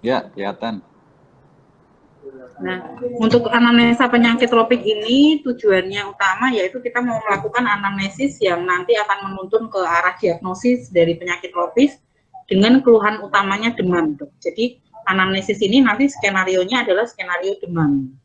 Ya, kelihatan. Nah, untuk anamnesa penyakit tropik ini tujuannya utama yaitu kita mau melakukan anamnesis yang nanti akan menuntun ke arah diagnosis dari penyakit tropis dengan keluhan utamanya demam. Jadi anamnesis ini nanti skenarionya adalah skenario demam.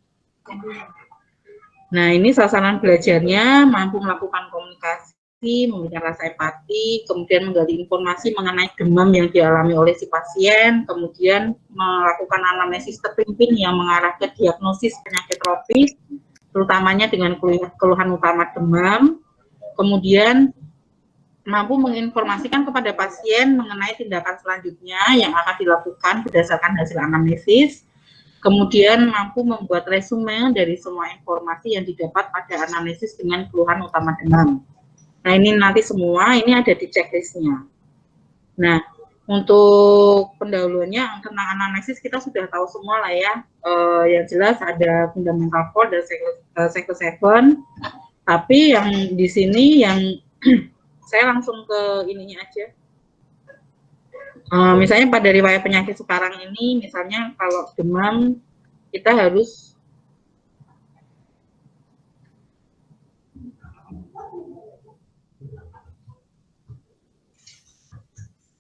Nah, ini sasaran belajarnya mampu melakukan komunikasi, memberikan rasa empati, kemudian menggali informasi mengenai demam yang dialami oleh si pasien, kemudian melakukan anamnesis terpimpin yang mengarah ke diagnosis penyakit tropis, terutamanya dengan keluhan utama demam, kemudian mampu menginformasikan kepada pasien mengenai tindakan selanjutnya yang akan dilakukan berdasarkan hasil anamnesis, kemudian mampu membuat resume dari semua informasi yang didapat pada anamnesis dengan keluhan utama demam. Nah, ini nanti semua ini ada di checklistnya. Nah, untuk pendahuluannya tentang anamnesis kita sudah tahu semua lah ya. Yang jelas ada fundamental 4 dan cycle 7. Tapi yang di sini yang saya langsung ke ininya aja. Misalnya pada riwayat penyakit sekarang ini, misalnya kalau demam kita harus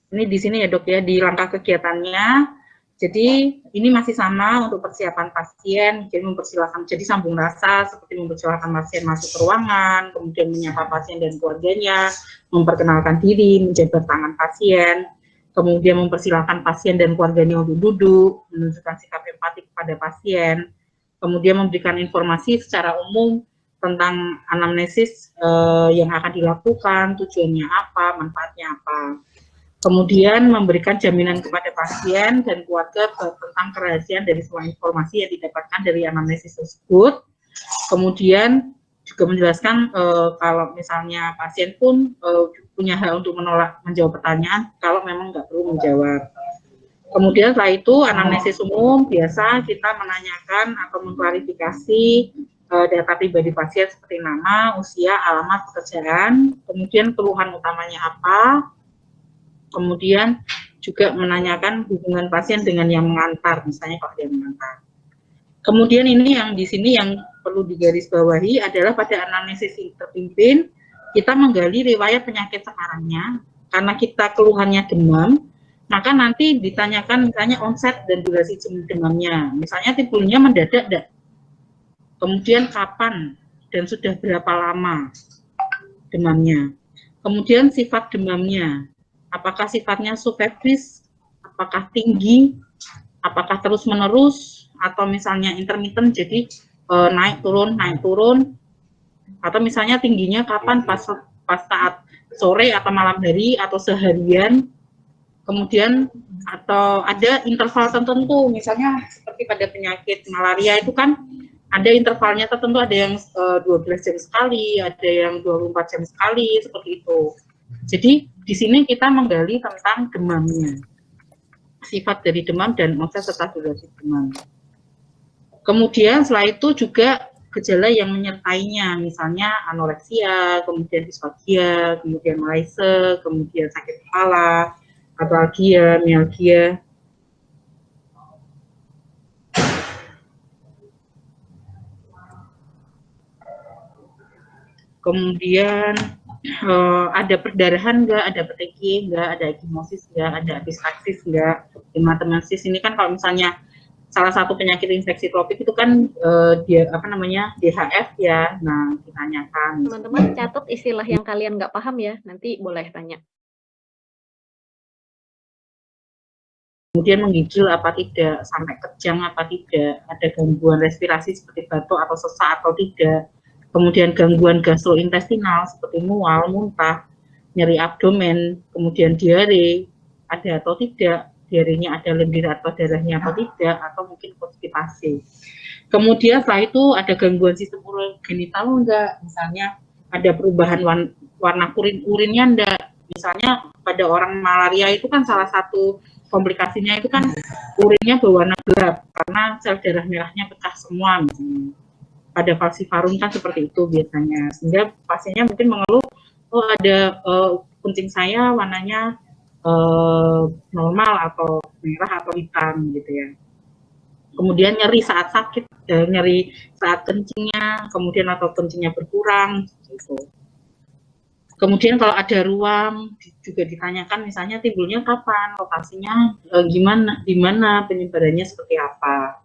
ini di sini ya dok ya, di langkah kegiatannya. Jadi ini masih sama untuk persiapan pasien, jadi mempersilahkan, jadi sambung rasa seperti mempersilahkan pasien masuk ke ruangan, kemudian menyapa pasien dan keluarganya, memperkenalkan diri, menjabat tangan pasien, kemudian mempersilahkan pasien dan keluarganya untuk duduk, menunjukkan sikap empati kepada pasien, kemudian memberikan informasi secara umum tentang anamnesis yang akan dilakukan, tujuannya apa, manfaatnya apa. Kemudian memberikan jaminan kepada pasien dan keluarga tentang kerahasiaan dari semua informasi yang didapatkan dari anamnesis tersebut. Kemudian juga menjelaskan kalau misalnya pasien pun punya hak untuk menjawab pertanyaan kalau memang nggak perlu menjawab. Kemudian setelah itu anamnesis umum biasa kita menanyakan atau mengklarifikasi data pribadi pasien seperti nama, usia, alamat, pekerjaan, kemudian keluhan utamanya apa. Kemudian juga menanyakan hubungan pasien dengan yang mengantar, misalnya kalau dia mengantar. Kemudian ini yang di sini yang perlu digarisbawahi adalah pada anamnesis terpimpin, kita menggali riwayat penyakit sekarangnya, karena kita keluhannya demam, maka nanti ditanyakan misalnya onset dan durasi demamnya, misalnya timbulnya mendadak enggak, kemudian kapan dan sudah berapa lama demamnya, kemudian sifat demamnya, apakah sifatnya subfebris, apakah tinggi, apakah terus-menerus, atau misalnya intermittent, jadi naik turun, atau misalnya tingginya kapan, pas saat sore atau malam hari, atau seharian, kemudian atau ada interval tertentu, misalnya seperti pada penyakit malaria itu kan ada intervalnya tertentu, ada yang 12 jam sekali, ada yang 24 jam sekali, seperti itu. Jadi di sini kita menggali tentang demamnya, sifat dari demam dan onset serta durasi demam. Kemudian setelah itu juga gejala yang menyertainya, misalnya anoreksia, kemudian disfagia, kemudian malaise, kemudian sakit kepala, atalgia, mialgia. Kemudian ada perdarahan enggak, ada peteki enggak, ada ekimosis enggak, ada epistaxis enggak, hematemesis. Ini kan kalau misalnya salah satu penyakit infeksi tropik itu kan dia apa namanya DHF ya. Nah, ditanyakan. Teman-teman catat istilah yang kalian nggak paham ya, nanti boleh tanya. Kemudian menggigil apa tidak, sampai kejang apa tidak, ada gangguan respirasi seperti batuk atau sesak atau tidak, kemudian gangguan gastrointestinal seperti mual, muntah, nyeri abdomen, kemudian diare, ada atau tidak, diarenya ada lendir atau darahnya atau tidak, atau mungkin konstipasi. Kemudian setelah itu ada gangguan sistem urogenital enggak, misalnya ada perubahan warna urinnya enggak, misalnya pada orang malaria itu kan salah satu komplikasinya itu kan urinnya berwarna gelap karena sel darah merahnya pecah semua misalnya. Pada falciparum kan seperti itu biasanya, sehingga pasiennya mungkin mengeluh, oh ada kencing saya warnanya normal atau merah atau hitam gitu ya. Kemudian nyeri saat sakit, nyeri saat kencingnya, kemudian atau kencingnya berkurang gitu. Kemudian kalau ada ruam juga ditanyakan misalnya timbulnya kapan, lokasinya gimana, di mana, penyebarannya seperti apa.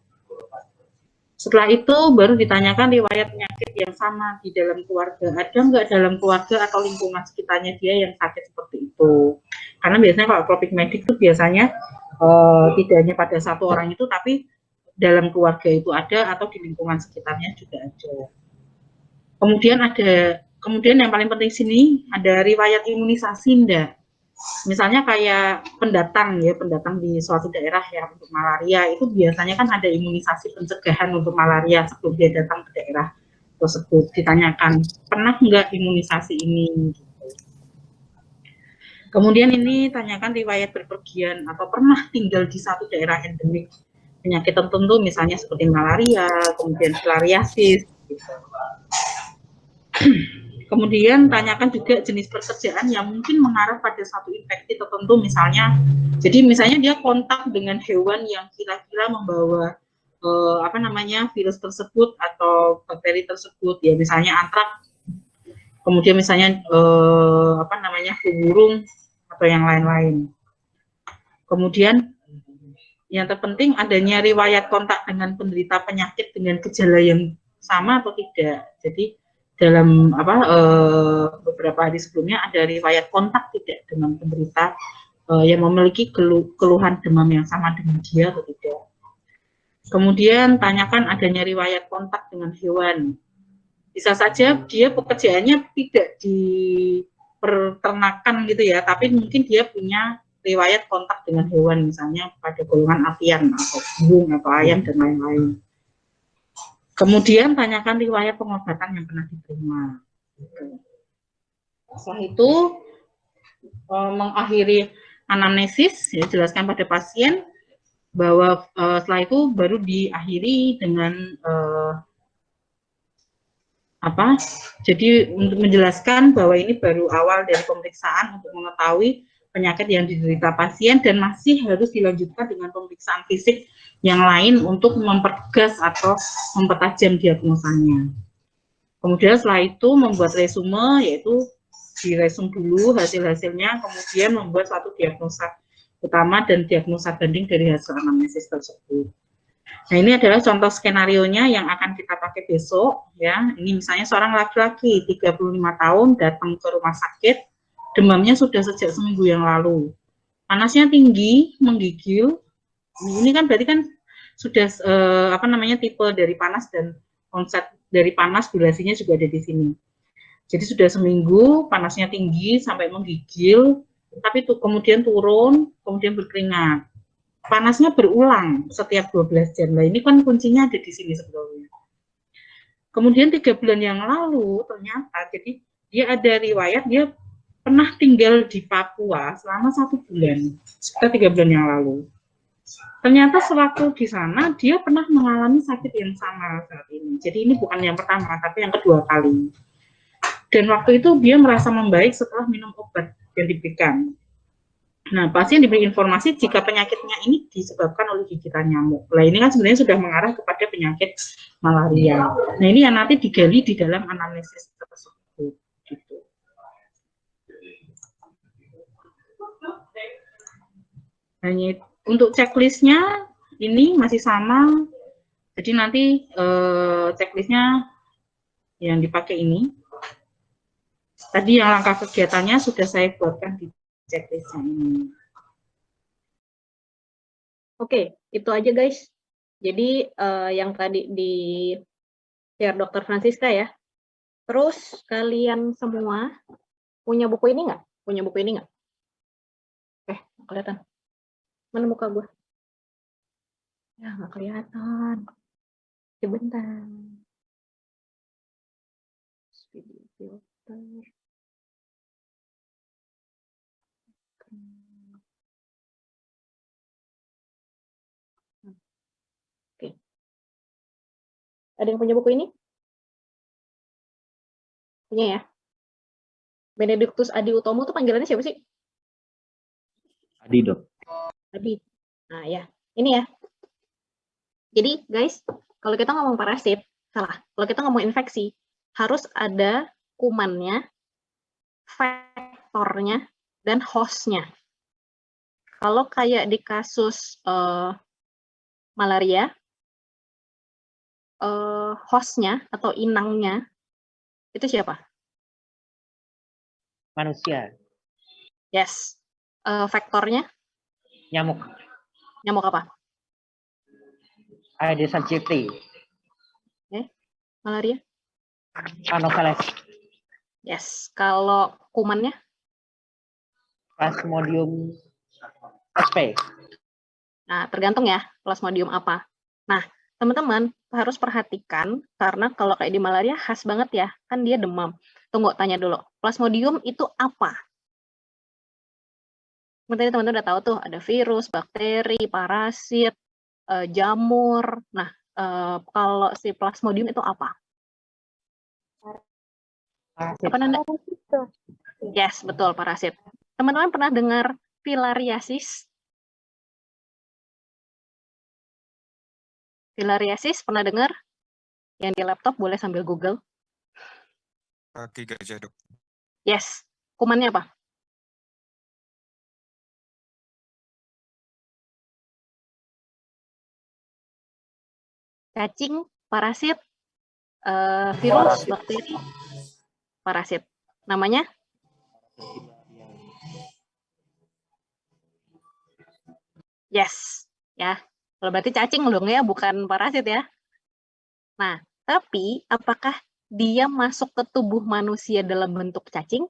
Setelah itu baru ditanyakan riwayat penyakit yang sama di dalam keluarga. Ada nggak dalam keluarga atau lingkungan sekitarnya dia yang sakit seperti itu. Karena biasanya kalau tropik medik itu biasanya tidak hanya pada satu orang itu, tapi dalam keluarga itu ada atau di lingkungan sekitarnya juga ada. Kemudian yang paling penting sini ada riwayat imunisasi enggak. Misalnya kayak pendatang di suatu daerah ya untuk malaria itu biasanya kan ada imunisasi pencegahan untuk malaria sebelum dia datang ke daerah tersebut. Ditanyakan pernah nggak imunisasi ini? Kemudian ini tanyakan riwayat berpergian atau pernah tinggal di satu daerah endemik penyakit tertentu misalnya seperti malaria, kemudian filariasis. Gitu. Kemudian tanyakan juga jenis pekerjaan yang mungkin mengarah pada satu infeksi tertentu misalnya. Jadi misalnya dia kontak dengan hewan yang kira-kira membawa virus tersebut atau bakteri tersebut ya misalnya antrak. Kemudian misalnya flu burung atau yang lain-lain. Kemudian yang terpenting adanya riwayat kontak dengan penderita penyakit dengan gejala yang sama atau tidak. Jadi dalam beberapa hari sebelumnya ada riwayat kontak tidak dengan penderita yang memiliki keluhan demam yang sama dengan dia atau tidak. Kemudian tanyakan adanya riwayat kontak dengan hewan. Bisa saja dia pekerjaannya tidak di peternakan gitu ya, tapi mungkin dia punya riwayat kontak dengan hewan misalnya pada golongan avian atau burung atau ayam dan lain-lain. Kemudian tanyakan riwayat pengobatan yang pernah diterima. Setelah itu mengakhiri anamnesis, ya, jelaskan pada pasien bahwa setelah itu baru diakhiri dengan jadi untuk menjelaskan bahwa ini baru awal dari pemeriksaan untuk mengetahui penyakit yang diderita pasien dan masih harus dilanjutkan dengan pemeriksaan fisik yang lain untuk mempertegas atau mempertajam diagnosanya. Kemudian setelah itu membuat resume, yaitu diresum dulu hasil-hasilnya, kemudian membuat suatu diagnosa utama dan diagnosa banding dari hasil anamnesis tersebut. Nah, ini adalah contoh skenario-nya yang akan kita pakai besok ya. Ini misalnya seorang laki-laki 35 tahun datang ke rumah sakit, demamnya sudah sejak seminggu yang lalu. Panasnya tinggi, menggigil. Ini kan berarti kan sudah tipe dari panas dan onset dari panas durasinya juga ada di sini. Jadi sudah seminggu panasnya tinggi sampai menggigil, tapi kemudian turun, kemudian berkeringat. Panasnya berulang setiap 12 jam. Nah, ini kan kuncinya ada di sini sebetulnya. Kemudian 3 bulan yang lalu ternyata jadi dia ada riwayat dia pernah tinggal di Papua selama 1 bulan, sekitar 3 bulan yang lalu. Ternyata sewaktu di sana dia pernah mengalami sakit yang sama saat ini. Jadi ini bukan yang pertama, tapi yang kedua kali. Dan waktu itu dia merasa membaik setelah minum obat yang diberikan. Nah, pasien diberi informasi jika penyakitnya ini disebabkan oleh gigitan nyamuk. Nah, ini kan sebenarnya sudah mengarah kepada penyakit malaria. Nah, ini yang nanti digali di dalam anamnesis tersebut. Gitu. Hanya untuk checklistnya ini masih sama. Jadi nanti checklistnya yang dipakai ini. Tadi yang langkah kegiatannya sudah saya buatkan di checklistnya ini. Oke, itu aja guys. Jadi yang tadi di share Dr. Francisca ya. Terus kalian semua punya buku ini nggak? Punya buku ini nggak? Kelihatan. Mana muka gue? Ya, nggak kelihatan. Sebentar. Video filter. Oke. Ada yang punya buku ini? Punya ya? Benedictus Adi Utomo tuh panggilannya siapa sih? Adi, Dok. Adi. Nah ya, ini ya. Jadi guys, kalau kita ngomong parasit, salah. Kalau kita ngomong infeksi, harus ada kumannya, vektornya, dan hostnya. Kalau kayak di kasus malaria, hostnya atau inangnya, itu siapa? Manusia. Yes. Vektornya, Nyamuk. nyamuk apa? Aedes aegypti. Malaria? Anopheles. Yes. Kalau kumannya? Plasmodium sp. Nah, tergantung ya, plasmodium apa. Nah, teman-teman harus perhatikan, karena kalau kayak di malaria khas banget ya, kan dia demam. Tunggu, tanya dulu. Plasmodium itu apa? Tadi teman-teman udah tahu tuh, ada virus, bakteri, parasit, jamur. Nah, kalau si plasmodium itu apa? Parasit. Apa Nanda? Yes, betul, parasit. Teman-teman pernah dengar filariasis? Filariasis, pernah dengar? Yang di laptop boleh sambil Google. Kaki gajah, Dok. Yes. Kumannya apa? Cacing, parasit, virus, bakteri, parasit. Namanya? Yes. Ya. Kalau berarti cacing dong ya, bukan parasit ya. Nah, tapi apakah dia masuk ke tubuh manusia dalam bentuk cacing?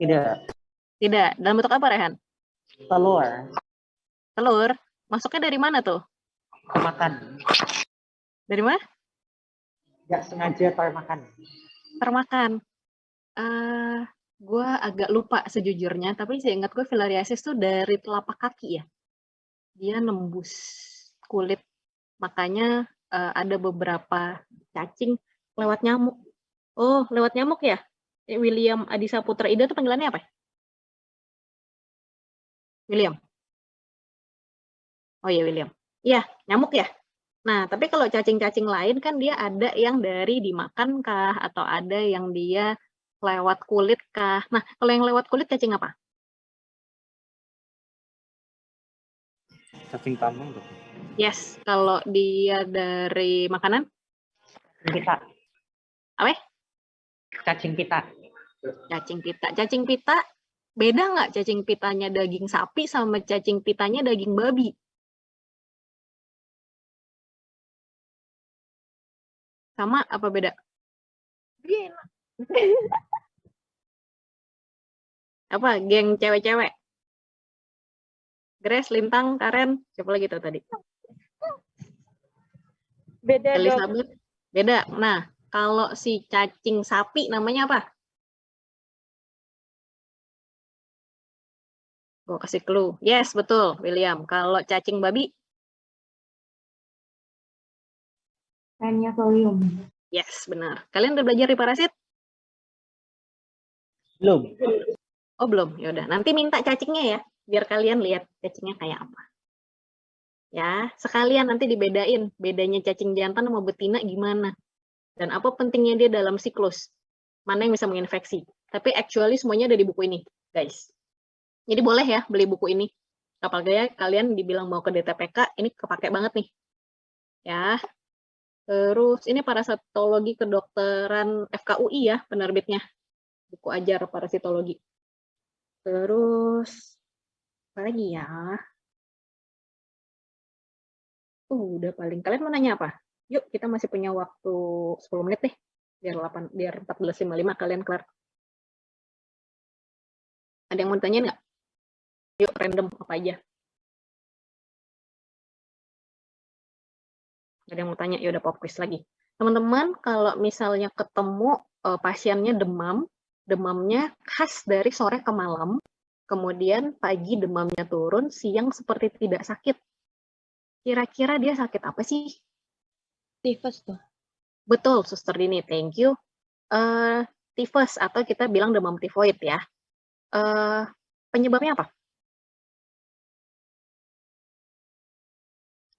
Tidak. Tidak. Dalam bentuk apa, Rehan? Telur. Telur. Masuknya dari mana tuh? Termakan. Dari mana? Nggak sengaja termakan. Termakan. Gue agak lupa sejujurnya, tapi saya ingat gue filariasis tuh dari telapak kaki ya. Dia nembus kulit. Makanya ada beberapa cacing lewat nyamuk. Oh, lewat nyamuk ya? William Adisaputra Ida tuh panggilannya apa? William. Oh iya, William. Iya, nyamuk ya. Nah, tapi kalau cacing-cacing lain kan dia ada yang dari dimakan kah, atau ada yang dia lewat kulit kah. Nah, kalau yang lewat kulit cacing apa? Cacing tambang, Dok. Yes, kalau dia dari makanan? Pita. Apa? Cacing pita. Cacing pita. Cacing pita, beda nggak cacing pitanya daging sapi sama cacing pitanya daging babi? Sama apa beda? Apa, geng cewek-cewek? Grace, Lintang, Karen, siapa lagi tuh tadi? Beda, Dok. Elizabeth. Beda. Nah, kalau si cacing sapi namanya apa? Gue kasih clue. Yes, betul, William. Kalau cacing babi? Rhinium. Yes, benar. Kalian udah belajar di parasit? Belum. Oh, belum. Ya udah, nanti minta cacingnya ya, biar kalian lihat cacingnya kayak apa. Ya, sekalian nanti dibedain bedanya cacing jantan sama betina gimana. Dan apa pentingnya dia dalam siklus. Mana yang bisa menginfeksi. Tapi actually semuanya ada di buku ini, guys. Jadi boleh ya beli buku ini. Apalagi kalian dibilang mau ke DTPK, ini kepake banget nih. Ya. Terus ini parasitologi kedokteran FKUI ya penerbitnya. Buku ajar parasitologi. Terus apa lagi ya? Udah paling. Kalian mau nanya apa? Yuk, kita masih punya waktu 10 menit deh. Biar 14.55 kalian kelar. Ada yang mau ditanyain nggak? Yuk, random apa aja. Ada yang mau tanya, ya udah pop quiz lagi. Teman-teman, kalau misalnya ketemu pasiennya demam, demamnya khas dari sore ke malam, kemudian pagi demamnya turun, siang seperti tidak sakit. Kira-kira dia sakit apa sih? Tifus tuh. Betul, Suster Dini, thank you. tifus atau kita bilang demam tifoid ya. Penyebabnya apa?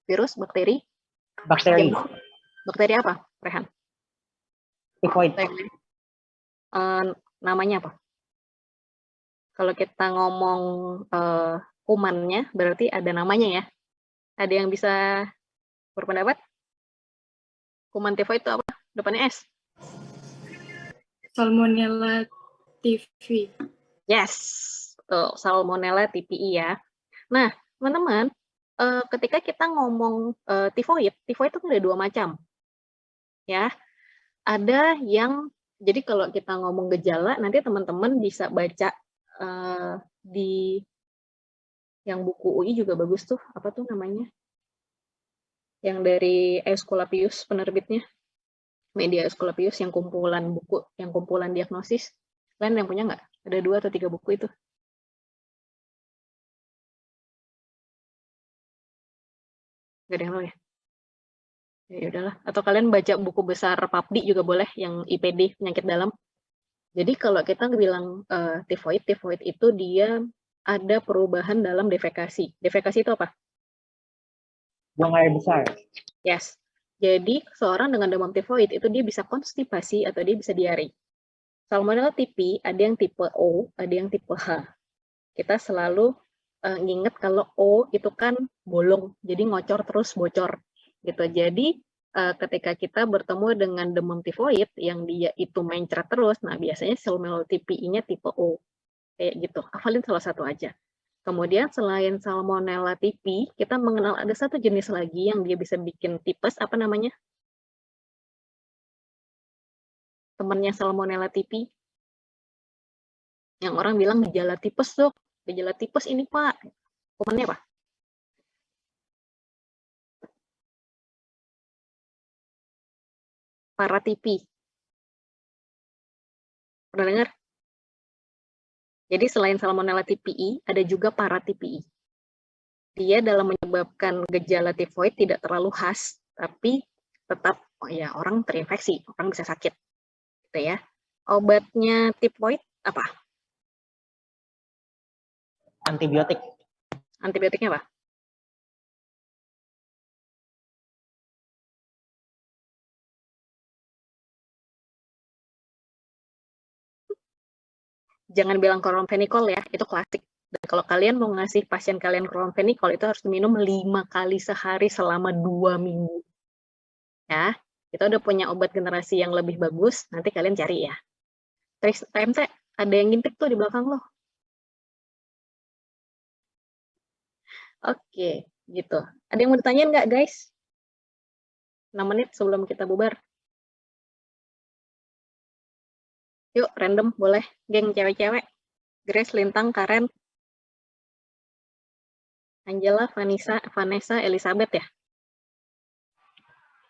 Virus, bakteri? Bakteri, Jamur? Bakteri apa, Rehan? tifoid, Atau yang lain? Namanya apa? Kalau kita ngomong kumannya, berarti ada namanya ya. Ada yang bisa berpendapat? Kuman tifoid itu apa? Depannya S. Salmonella typhi. Yes, betul. Salmonella typhi ya. Nah, teman-teman, ketika kita ngomong tifoid itu ada 2 macam. Ya, ada yang, jadi kalau kita ngomong gejala, nanti teman-teman bisa baca di yang buku UI juga bagus tuh, apa tuh namanya? Yang dari Aesculapius penerbitnya, Media Aesculapius yang kumpulan buku, yang kumpulan diagnosis. Kalian yang punya nggak? Ada 2 atau 3 buku itu. Nggak ada yang tahu ya? Ya udahlah. Atau kalian baca buku besar PAPDI juga boleh, yang IPD, penyakit dalam. Jadi kalau kita bilang tifoid itu dia ada perubahan dalam defekasi. Defekasi itu apa? buang air besar. Yes. Jadi seorang dengan demam tifoid itu dia bisa konstipasi atau dia bisa diare. Salmonella typhi ada yang tipe O, ada yang tipe H. Kita selalu nginget kalau O itu kan bolong, jadi ngocor terus bocor gitu. Jadi ketika kita bertemu dengan demam tifoid yang dia itu mencret terus, nah biasanya Salmonella typhi-nya tipe O. Kayak gitu. Hafalin salah satu aja. Kemudian selain Salmonella typhi, kita mengenal ada satu jenis lagi yang dia bisa bikin tipes, apa namanya? Temannya Salmonella typhi. Yang orang bilang gejala tipes, Dok. Gejala tipes ini, Pak. Kumannya apa? Paratipi. Pernah dengar? Jadi selain Salmonella typhi, ada juga Paratipi. Dia dalam menyebabkan gejala tifoid tidak terlalu khas, tapi tetap orang terinfeksi, orang bisa sakit. Gitu ya. Obatnya tifoid apa? Antibiotik, Antibiotiknya apa? Jangan bilang kloromfenikol ya, itu klasik. Dan kalau kalian mau ngasih pasien kalian kloromfenikol, itu harus diminum 5 kali sehari selama 2 minggu. Ya, kita udah punya obat generasi yang lebih bagus, nanti kalian cari ya. Terus TMT, ada yang ngintip tuh di belakang lo. Oke, gitu. Ada yang mau ditanyain nggak, guys? 6 menit sebelum kita bubar. Yuk, random, boleh. Geng cewek-cewek. Grace, Lintang, Karen, Angela, Vanessa, Elizabeth ya?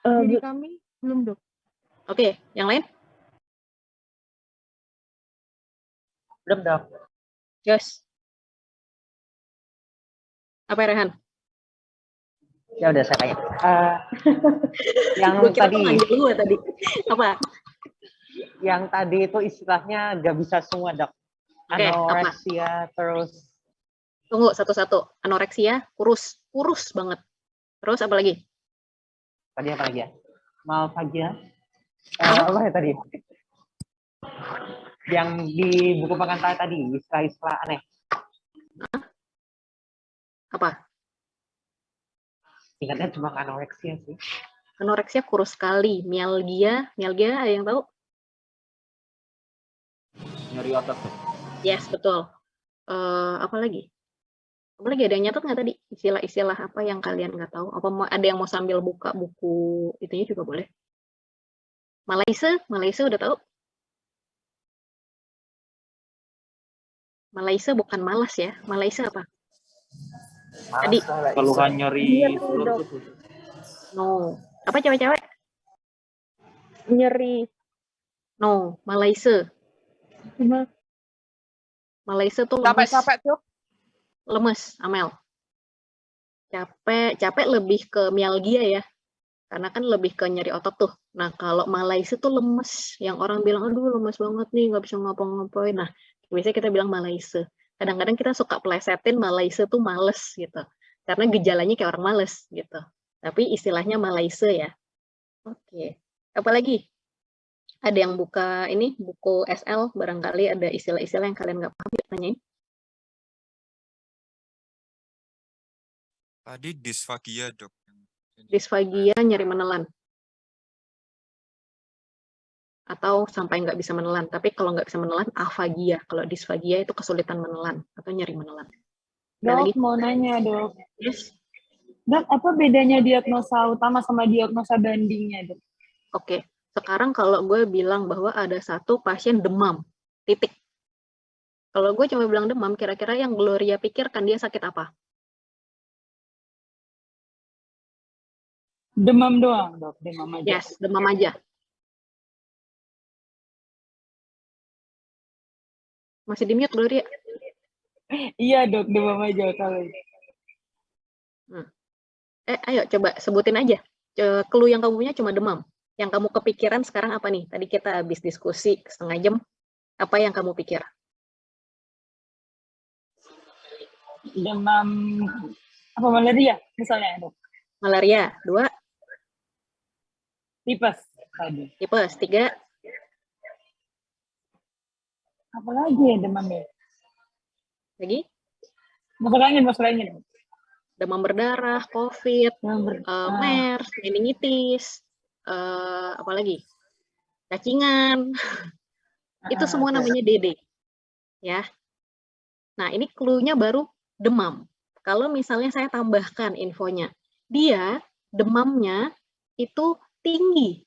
Jadi kami belum, Dok. Oke, yang lain? belum Dok. Jos. Apa Rehan? Ya udah saya tanya. Yang Gue kira tadi, tuh manggil gue tadi. Apa? yang tadi itu istilahnya nggak bisa semua Dok. Oke, apa? Anoreksia terus Tunggu satu-satu. Anoreksia, kurus banget. Terus apa lagi? tadi apa lagi ya? Malvagia. Apa? Apa ya tadi? Yang di buku pengantar tadi, istilah-istilah aneh. Apa? Ingatnya cuma anoreksia sih. Anoreksia kurus sekali. Mialgia ada yang tahu? Nyeri otot. Yes, betul. Apa lagi? Apa lagi, ada yang nyatet nggak tadi? Istilah-istilah apa yang kalian nggak tahu? Apa ada yang mau sambil buka buku itunya juga boleh. Malaysia udah tahu? Malaysia bukan malas ya. Malaysia apa? Tadi. Keluhan nyeri Dok. No. Apa cewek-cewek? Nyeri. No. Malaysia tuh lemes. Capek tuh. Lemes, Amel. Capek lebih ke mialgia ya. Karena kan lebih ke nyeri otot tuh. Nah, kalau malaise tuh lemes. Yang orang bilang, aduh lemes banget nih, nggak bisa ngapa-ngapain. Nah, biasanya kita bilang malaise. Kadang-kadang kita suka plesetin malaise tuh males gitu. Karena gejalanya kayak orang males gitu. Tapi istilahnya malaise ya. Oke. Apalagi? Ada yang buka ini, buku SL, barangkali ada istilah-istilah yang kalian nggak paham, yuk tanyain. Tadi disfagia, Dok. Disfagia, nyeri menelan. Atau sampai nggak bisa menelan. Tapi kalau nggak bisa menelan, afagia. Kalau disfagia itu kesulitan menelan atau nyeri menelan. Ada lagi? Dok, mau nanya dok. Yes. Dok, apa bedanya diagnosa utama sama diagnosa bandingnya dok? Oke. Sekarang kalau gue bilang bahwa ada satu pasien demam, titik. Kalau gue cuma bilang demam, kira-kira yang Gloria pikirkan dia sakit apa? Demam doang dok, demam aja. Yes, demam aja. Masih di-mute, Gloria? Iya dok, demam aja kali. Ayo coba sebutin aja. Clue yang kamu punya cuma demam. Yang kamu kepikiran sekarang apa nih? Tadi kita habis diskusi setengah jam. Apa yang kamu pikir? Demam apa malaria misalnya dok? Malaria, 2. Tipes tadi. Tipes, 3. Apa lagi ya demamnya? Lagi? Masuk angin. Demam berdarah, COVID, MERS, meningitis, apa lagi? Cacingan. Itu semua namanya DD. Ya. Nah, ini clue-nya baru demam. Kalau misalnya saya tambahkan infonya, dia demamnya itu tinggi.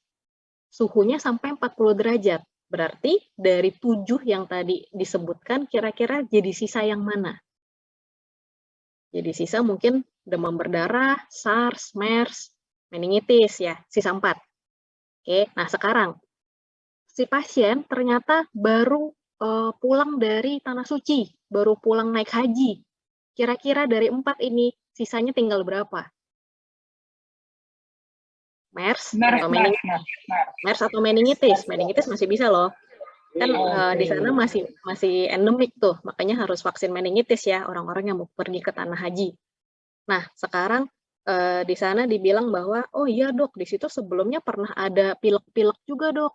Suhunya sampai 40 derajat. Berarti dari 7 yang tadi disebutkan, kira-kira jadi sisa yang mana? Jadi sisa mungkin demam berdarah, SARS, MERS, meningitis ya, sisa 4. Oke, nah sekarang si pasien ternyata baru pulang dari Tanah Suci, baru pulang naik haji. Kira-kira dari 4 ini sisanya tinggal berapa? MERS atau meningitis? MERS atau meningitis? Meningitis masih bisa loh. Kan di sana masih endemik tuh, makanya harus vaksin meningitis ya orang-orang yang mau pergi ke Tanah Haji. Nah, sekarang di sana dibilang bahwa, oh iya dok, di situ sebelumnya pernah ada pilek-pilek juga dok.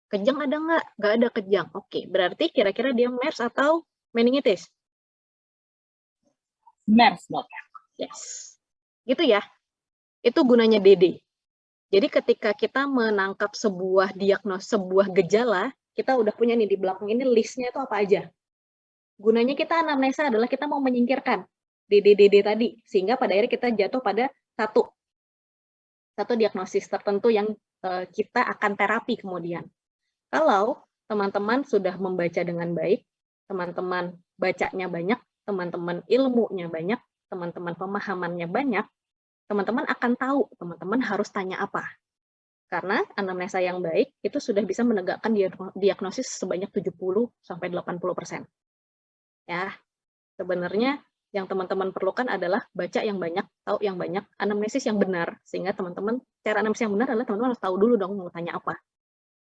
Kejang ada nggak? Nggak ada kejang. Oke, berarti kira-kira dia MERS atau meningitis? MERS dok. Yes. Gitu ya. Itu gunanya DD. Jadi ketika kita menangkap sebuah diagnosis, sebuah gejala, kita udah punya nih di belakang ini listnya itu apa aja. Gunanya kita anamnesa adalah kita mau menyingkirkan DD tadi, sehingga pada akhirnya kita jatuh pada satu diagnosis tertentu yang kita akan terapi kemudian. Kalau teman-teman sudah membaca dengan baik, teman-teman bacanya banyak, teman-teman ilmunya banyak, teman-teman pemahamannya banyak, teman-teman akan tahu teman-teman harus tanya apa. Karena anamnesa yang baik itu sudah bisa menegakkan diagnosis sebanyak 70-80%. Ya, sebenarnya yang teman-teman perlukan adalah baca yang banyak, tahu yang banyak, anamnesis yang benar. Sehingga teman-teman, cara anamnesis yang benar adalah teman-teman harus tahu dulu dong mau tanya apa.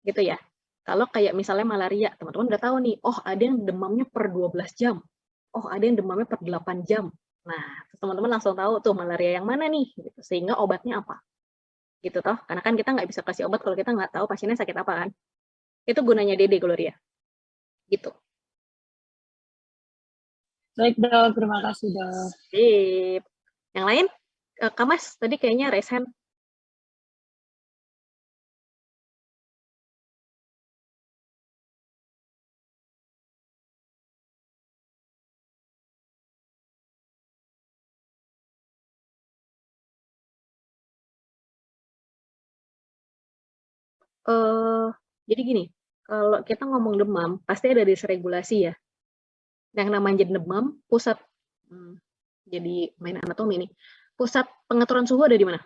Gitu ya. Kalau kayak misalnya malaria, teman-teman udah tahu nih, oh ada yang demamnya per 12 jam. Oh ada yang demamnya per 8 jam. Nah, teman-teman langsung tahu tuh malaria yang mana nih, gitu. Sehingga obatnya apa. Gitu toh, karena kan kita nggak bisa kasih obat kalau kita nggak tahu pasiennya sakit apa kan. Itu gunanya DD, Gloria. Gitu. Baik dok, terima kasih dok. Sip. Yang lain, Kamas tadi kayaknya raise hand. Jadi gini, kalau kita ngomong demam, pasti ada disregulasi ya. Yang namanya demam, pusat, jadi main anatomi nih, pusat pengaturan suhu ada di mana?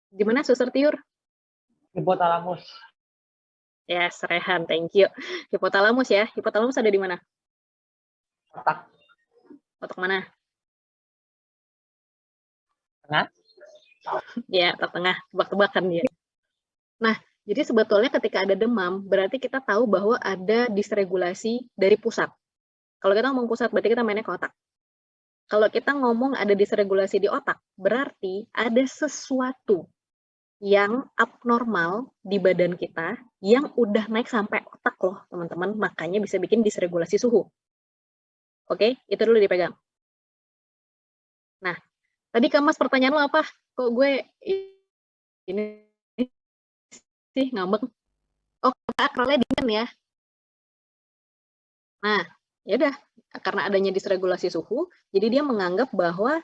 Di mana, Suster Tiur? Hipotalamus. Yes, Rehan, thank you. Hipotalamus ya, hipotalamus ada di mana? Otak. Otak mana? Tengah? Ya, tengah, tebak-tebakan dia. Nah, jadi sebetulnya ketika ada demam, berarti kita tahu bahwa ada disregulasi dari pusat. Kalau kita ngomong pusat, berarti kita mainnya ke otak. Kalau kita ngomong ada disregulasi di otak, berarti ada sesuatu yang abnormal di badan kita yang udah naik sampai otak loh, teman-teman. Makanya bisa bikin disregulasi suhu. Oke, itu dulu dipegang. Nah, tadi Kamas pertanyaan lo apa? Kok gue ini sih ngambek? Oh, akralnya dingin ya. Nah, ya udah, karena adanya disregulasi suhu, jadi dia menganggap bahwa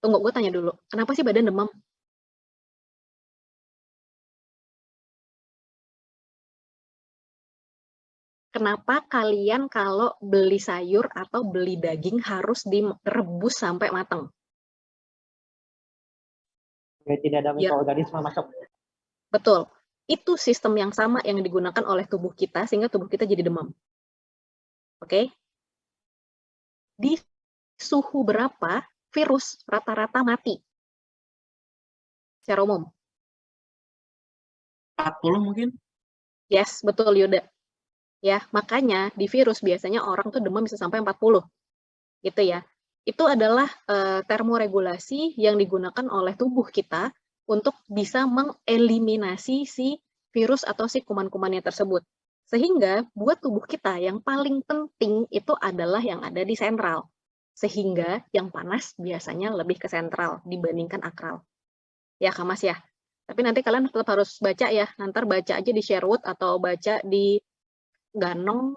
tunggu gue tanya dulu, kenapa sih badan demam? Kenapa kalian kalau beli sayur atau beli daging harus direbus sampai matang? Biar tidak ada Biar- mikroorganisme masuk. Betul. Itu sistem yang sama yang digunakan oleh tubuh kita sehingga tubuh kita jadi demam. Oke? Di suhu berapa virus rata-rata mati? Secara umum. 40 mungkin. Yes, betul Yuda. Ya, makanya di virus biasanya orang tuh demam bisa sampai 40. Gitu ya. Itu adalah termoregulasi yang digunakan oleh tubuh kita untuk bisa mengeliminasi si virus atau si kuman-kumannya tersebut. Sehingga buat tubuh kita yang paling penting itu adalah yang ada di sentral. Sehingga yang panas biasanya lebih ke sentral dibandingkan akral. Ya, Kamas ya. Tapi nanti kalian tetap harus baca ya. Nanti baca aja di Sherwood atau baca di Ganong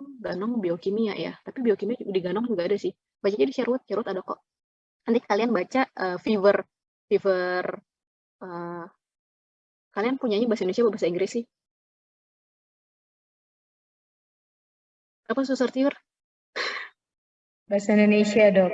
biokimia ya. Tapi biokimia di Ganong juga ada sih. Baca aja di Sherwood ada kok. Nanti kalian baca fever kalian punyanya bahasa Indonesia atau bahasa Inggris sih? Apa susar tiur? Bahasa Indonesia, Dok.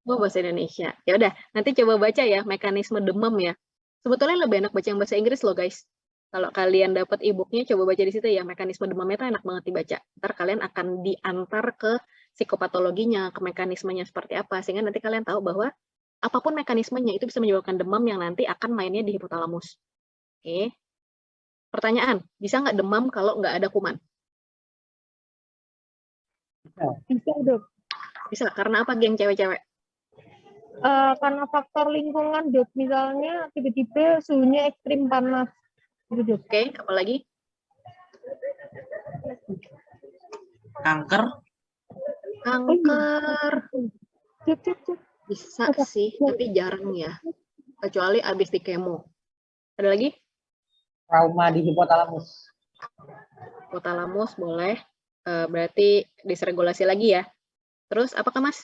Oh, bahasa Indonesia. Ya udah, nanti coba baca ya mekanisme demam ya. Sebetulnya lebih enak baca yang bahasa Inggris loh, guys. Kalau kalian dapat e-booknya, coba baca di situ ya. Mekanisme demamnya itu enak banget dibaca. Ntar kalian akan diantar ke psikopatologinya, ke mekanismenya seperti apa. Sehingga nanti kalian tahu bahwa apapun mekanismenya itu bisa menyebabkan demam yang nanti akan mainnya di hipotalamus. Oke. Pertanyaan, bisa nggak demam kalau nggak ada kuman? Bisa, Dok. Bisa, karena apa geng cewek-cewek? Karena faktor lingkungan, Dok. Misalnya tiba-tiba suhunya ekstrim panas. Gitu, Dok. Oke, apalagi? Kanker. Kanker. Cuk. Bisa sih, tapi jarang ya. Kecuali abis di kemo. Ada lagi? Trauma di hipotalamus. Hipotalamus boleh. Berarti disregulasi lagi ya. Terus apakah Mas?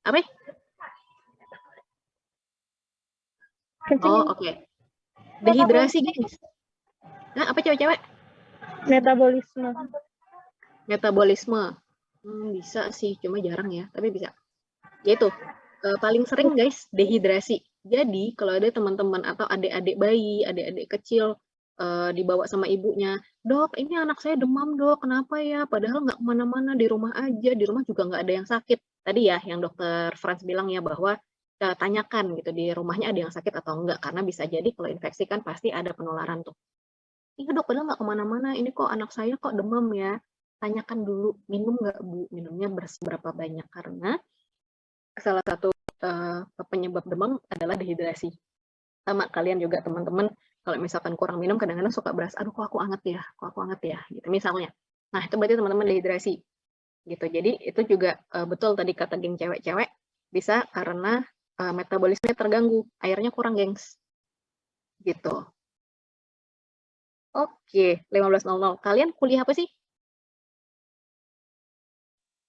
Apa? Oh, oke. Dehidrasi, guys. Nah, apa cewek-cewek? Metabolisme. Metabolisme. Bisa sih, cuma jarang ya, tapi bisa. Yaitu, paling sering guys, dehidrasi. Jadi, kalau ada teman-teman atau adik-adik bayi, adik-adik kecil, dibawa sama ibunya, dok, ini anak saya demam dok, kenapa ya? Padahal nggak kemana-mana, di rumah aja, di rumah juga nggak ada yang sakit. Tadi ya, yang dokter Franz bilang ya, bahwa tanyakan gitu, di rumahnya ada yang sakit atau enggak, karena bisa jadi kalau infeksi kan pasti ada penularan tuh. Ini dok, padahal nggak kemana-mana, ini kok anak saya kok demam ya? Tanyakan dulu, minum nggak bu? Minumnya berapa banyak? Karena salah satu penyebab demam adalah dehidrasi. Sama kalian juga teman-teman, kalau misalkan kurang minum kadang-kadang suka berasa, aduh kok aku anget ya, gitu misalnya. Nah itu berarti teman-teman dehidrasi. Gitu. Jadi itu juga betul tadi kata geng cewek-cewek, bisa karena metabolisme terganggu, airnya kurang gengs. Gitu. Oke, 15.00. Kalian kuliah apa sih?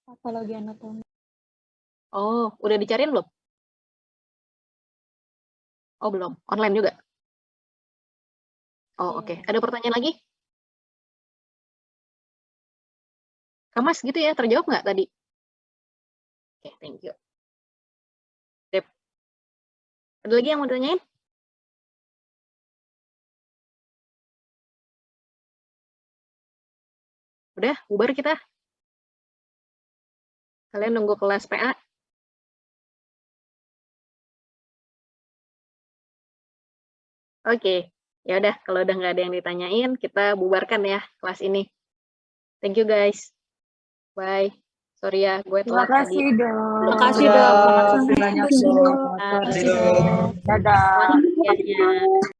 Patologi anatomi. Oh, udah dicariin belum? Oh, belum. Online juga? Oh, oke. Ada pertanyaan lagi? Kamas gitu ya, terjawab nggak tadi? Oke, thank you. Sip. Ada lagi yang mau ditanyain? Udah, bubar kita. Kalian nunggu kelas PA? Oke, ya udah kalau udah nggak ada yang ditanyain, kita bubarkan ya kelas ini. Thank you guys. Bye. Sorry ya, gue Terima telat tadi. kasih dong. Makasih, Dok. Dok. Makasih banyak, Dok. Dadah. Dadah. Semuanya.